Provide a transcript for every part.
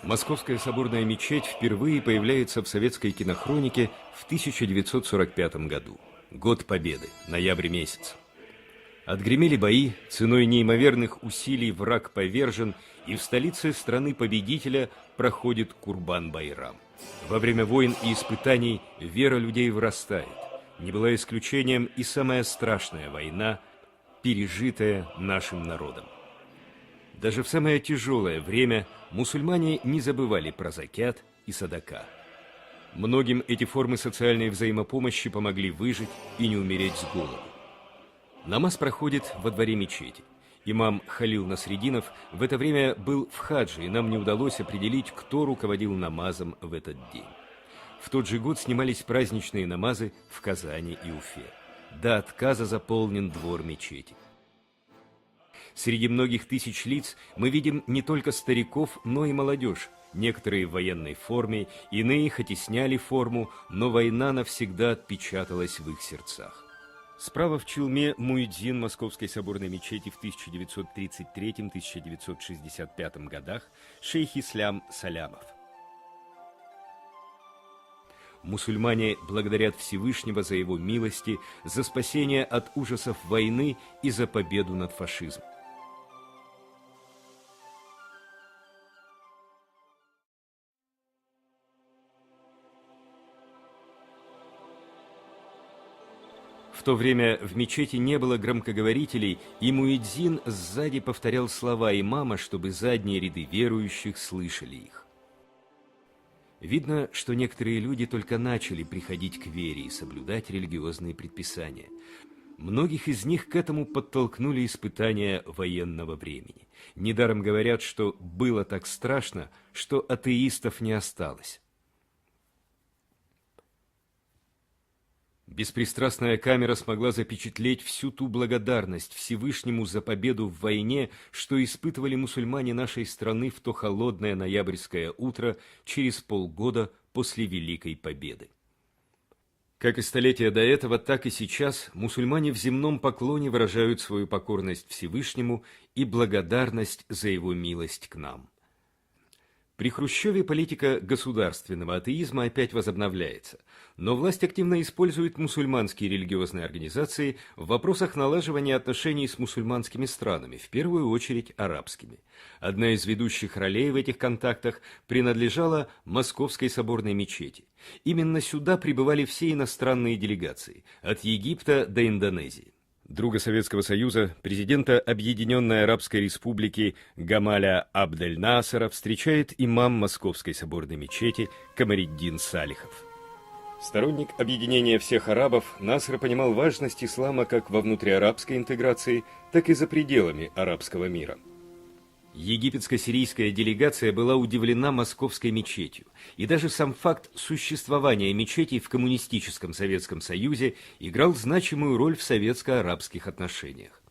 Московская соборная мечеть впервые появляется в советской кинохронике в 1945 году. Год Победы, ноябрь месяц. Отгремели бои, ценой неимоверных усилий враг повержен, и в столице страны-победителя проходит Курбан-Байрам. Во время войн и испытаний вера людей вырастает. Не была исключением и самая страшная война, пережитая нашим народом. Даже в самое тяжелое время мусульмане не забывали про закят и садака. Многим эти формы социальной взаимопомощи помогли выжить и не умереть с голоду. Намаз проходит во дворе мечети. Имам Халил Насреддинов в это время был в хадже, и нам не удалось определить, кто руководил намазом в этот день. В тот же год снимались праздничные намазы в Казани и Уфе. До отказа заполнен двор мечети. Среди многих тысяч лиц мы видим не только стариков, но и молодежь. Некоторые в военной форме, иные хоть и сняли форму, но война навсегда отпечаталась в их сердцах. Справа в челме муэдзин Московской соборной мечети в 1933-1965 годах шейх Ислям Салямов. Мусульмане благодарят Всевышнего за его милости, за спасение от ужасов войны и за победу над фашизмом. В то время в мечети не было громкоговорителей, и муэдзин сзади повторял слова имама, чтобы задние ряды верующих слышали их. Видно, что некоторые люди только начали приходить к вере и соблюдать религиозные предписания. Многих из них к этому подтолкнули испытания военного времени. Недаром говорят, что было так страшно, что атеистов не осталось. Беспристрастная камера смогла запечатлеть всю ту благодарность Всевышнему за победу в войне, что испытывали мусульмане нашей страны в то холодное ноябрьское утро через полгода после Великой Победы. Как и столетия до этого, так и сейчас мусульмане в земном поклоне выражают свою покорность Всевышнему и благодарность за его милость к нам. При Хрущеве политика государственного атеизма опять возобновляется, но власть активно использует мусульманские религиозные организации в вопросах налаживания отношений с мусульманскими странами, в первую очередь арабскими. Одна из ведущих ролей в этих контактах принадлежала Московской соборной мечети. Именно сюда прибывали все иностранные делегации, от Египта до Индонезии. Друга Советского Союза, президента Объединенной Арабской Республики Гамаля Абдель-Насера встречает имам Московской соборной мечети Камариддин Салихов. Сторонник объединения всех арабов, Насер понимал важность ислама как во внутриарабской интеграции, так и за пределами арабского мира. Египетско-сирийская делегация была удивлена Московской мечетью, и даже сам факт существования мечетей в коммунистическом Советском Союзе играл значимую роль в советско-арабских отношениях.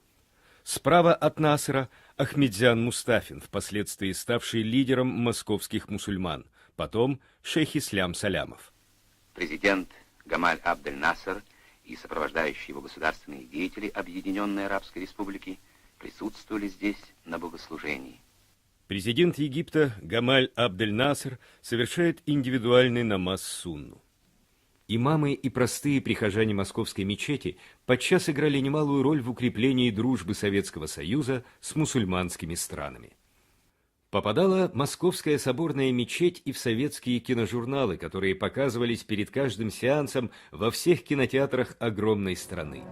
Справа от Насера Ахмедзян Мустафин, впоследствии ставший лидером московских мусульман, потом шейх Ислям Салямов. Президент Гамаль Абдель-Насер и сопровождающие его государственные деятели Объединенной Арабской Республики присутствовали здесь на богослужении. Президент Египта Гамаль Абдель-Насер совершает индивидуальный намаз-сунну. Имамы и простые прихожане Московской мечети подчас играли немалую роль в укреплении дружбы Советского Союза с мусульманскими странами. Попадала Московская соборная мечеть и в советские киножурналы, которые показывались перед каждым сеансом во всех кинотеатрах огромной страны.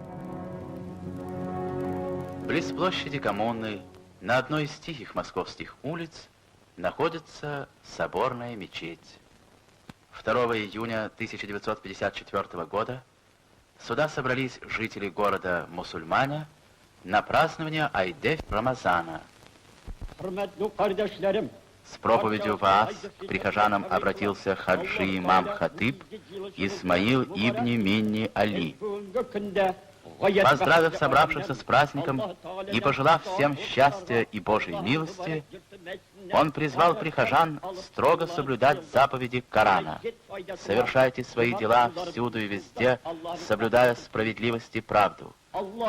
Близ площади Коммуны, на одной из тихих московских улиц, находится соборная мечеть. 2 июня 1954 года сюда собрались жители города мусульмане на празднование Айдеф Рамазана. С проповедью Ваас к прихожанам обратился хаджи имам Хатиб Исмаил ибн Минни Али. Поздравив собравшихся с праздником и пожелав всем счастья и Божьей милости, он призвал прихожан строго соблюдать заповеди Корана. Совершайте свои дела всюду и везде, соблюдая справедливость и правду.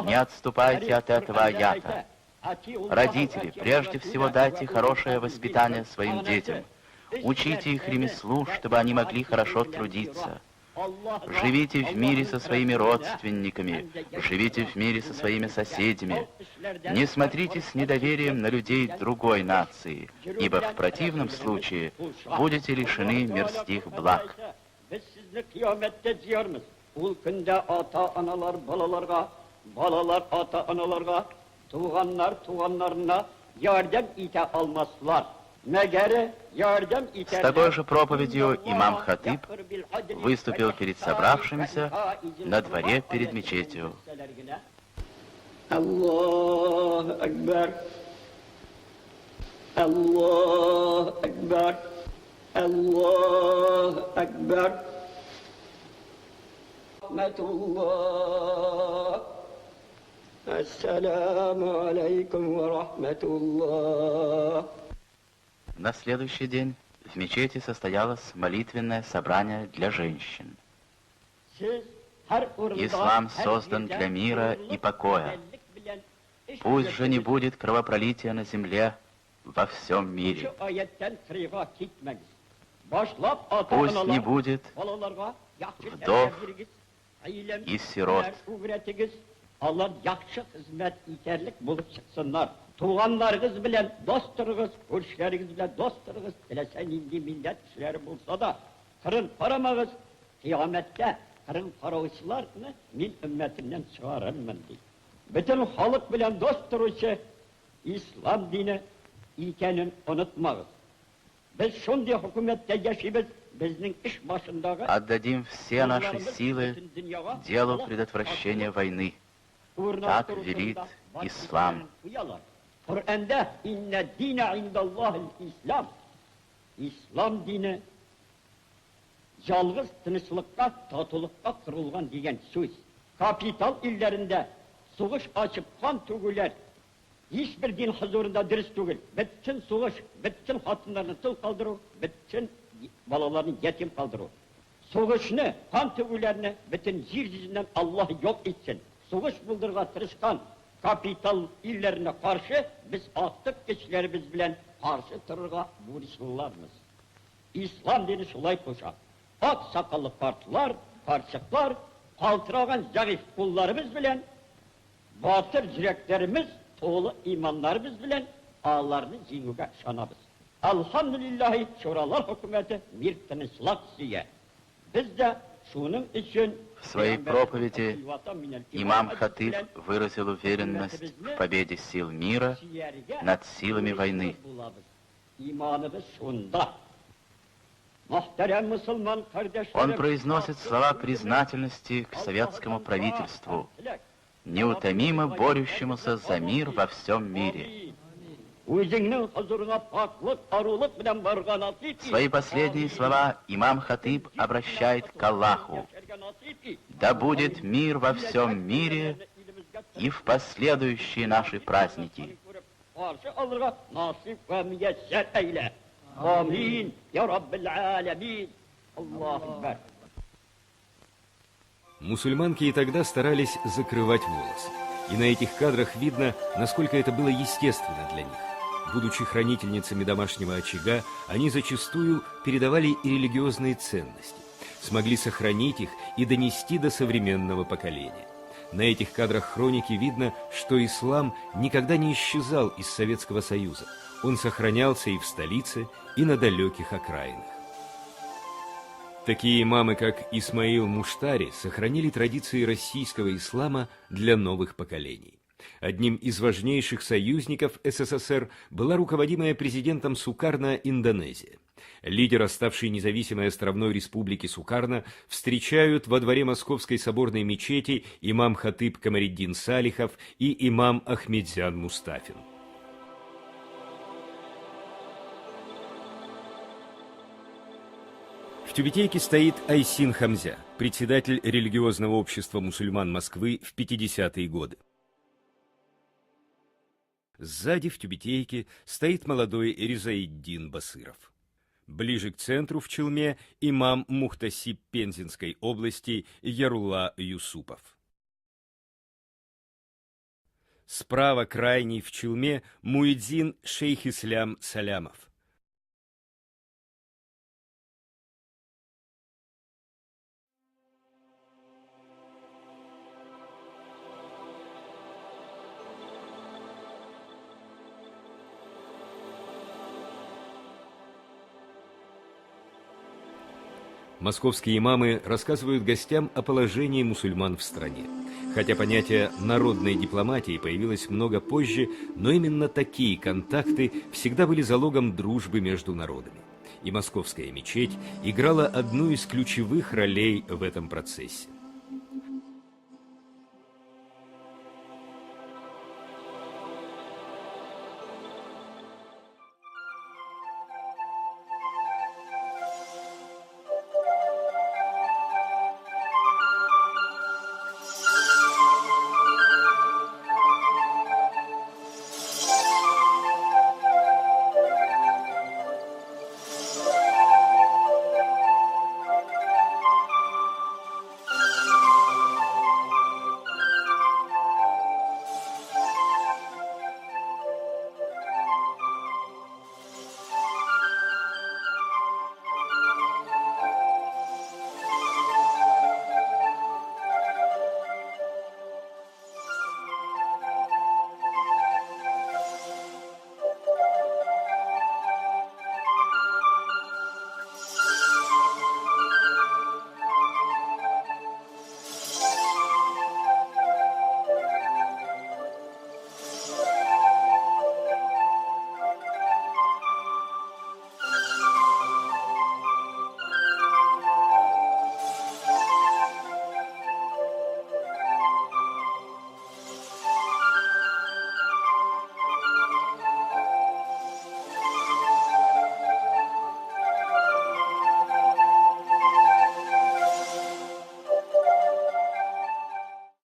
Не отступайте от этого аята. Родители, прежде всего дайте хорошее воспитание своим детям. Учите их ремеслу, чтобы они могли хорошо трудиться. Живите в мире со своими родственниками, живите в мире со своими соседями. Не смотрите с недоверием на людей другой нации, ибо в противном случае будете лишены мирских благ. Biz sizni kıyamette ziyarımız. Ul günde ata-analar balalarga, balalar ata-analarga, tuğanlarına yardım ite almazlar. Megere yardım ite... С такой же проповедью имам Хатиб выступил перед собравшимися на дворе перед мечетью. Аллаху Экбер, Аллаху Экбер, Аллаху Экбер. Рахматуллах. Ассаламу алейкум ва рахматуллах. На следующий день в мечети состоялось молитвенное собрание для женщин. Ислам создан для мира и покоя. Пусть же не будет кровопролития на земле во всем мире. Пусть не будет вдов и сирот. Allah yaxşı hizmet iterlik bulup çıksınlar. Tuğanlarınız bilen dostlarınız, görüşleriniz bilen dostlarınız, dilesen indi millet kişileri bulsa da, kırın paramağız, kıyamette kırın paravuşlarını min ümmetinden çıkarırım ben diye. Bütün halk bilen dost duruşu, İslam dini ikenin unutmağız. Biz şimdi hükümette yaşayız, bizning iş başındağı... Отдадим все наши силы делу предотвращения войны. Так велит ислам. Kur'an'da inne dine indallahil İslam. İslam dini yalnız tinçlikka, tatılıkka kurulgan degan söz. Kapital illerinde soğuş açıp kan tügüler. Hiçbir din huzurunda dürüst tügül. Bütün soğuş, bütün hatınlarını tıl kaldırır, bütün balalarını yetim kaldırır. Soğuşunu, kan tügülerini bütün yeryüzünden Allah yok etsin. Soğuş buldurga tırışkan kapital illerine karşı biz aktif güçlerimiz bilen karşı dururga buruşlularımız. İslam dini şulay koşar. Ak sakallı partiler, karşıklar, kaltıragan zayıf kullarımız bilen, batır yüreklerimiz, toğlu imanlarımız bilen ağlarını zinuga şanabız. Elhamdülillahi şuralar hükümeti bir tinçlik siye. Biz de şunun için В своей проповеди имам Хатиб выразил уверенность в победе сил мира над силами войны. Он произносит слова признательности к советскому правительству, неутомимо борющемуся за мир во всем мире. Свои последние слова имам Хатиб обращает к Аллаху. Да будет мир во всем мире и в последующие наши праздники. Амин, я Раббил Алямин. Аллаху Акбар. Мусульманки и тогда старались закрывать волосы. И на этих кадрах видно, насколько это было естественно для них. Будучи хранительницами домашнего очага, они зачастую передавали и религиозные ценности, смогли сохранить их и донести до современного поколения. На этих кадрах хроники видно, что ислам никогда не исчезал из Советского Союза. Он сохранялся и в столице, и на далеких окраинах. Такие имамы, как Исмаил Муштари, сохранили традиции российского ислама для новых поколений. Одним из важнейших союзников СССР была руководимая президентом Сукарно Индонезия. Лидера, ставшей независимой островной республики Сукарно, встречают во дворе Московской соборной мечети имам Хатиб Камариддин Салихов и имам Ахмедзян Мустафин. В тюбетейке стоит Айсин Хамзя, председатель религиозного общества мусульман Москвы в 50-е годы. Сзади в тюбетейке стоит молодой Ризаиддин Басыров. Ближе к центру в челме имам Мухтасиб Пензенской области Ярулла Юсупов. Справа крайний в челме Муэдзин Шейх Ислям Салямов. Московские имамы рассказывают гостям о положении мусульман в стране. Хотя понятие народной дипломатии появилось много позже, но именно такие контакты всегда были залогом дружбы между народами. И Московская мечеть играла одну из ключевых ролей в этом процессе.